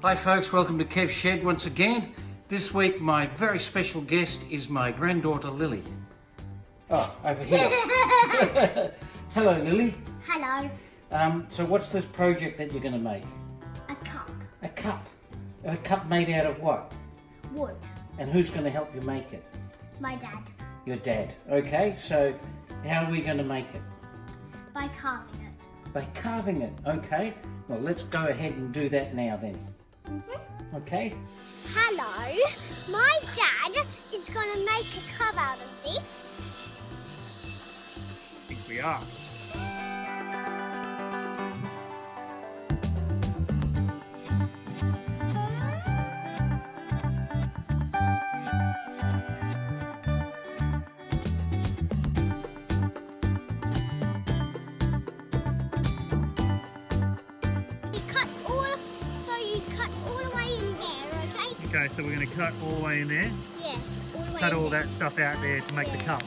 Hi folks, welcome to Kev's Shed once again. This week my very special guest is my granddaughter Lily. Oh, over here. Hello Lily. Hello. So what's this project that you're going to make? A cup. A cup. A cup made out of what? Wood. And who's going to help you make it? My dad. Your dad. Okay, so how are we going to make it? By carving it. By carving it. Okay, well let's go ahead and do that now then. Okay. Hello. My dad is going to make a cup out of this. I think we are. Okay, so we're going to cut all the way in there. Yeah, all the way Cut in all there. that stuff out there to make the cup.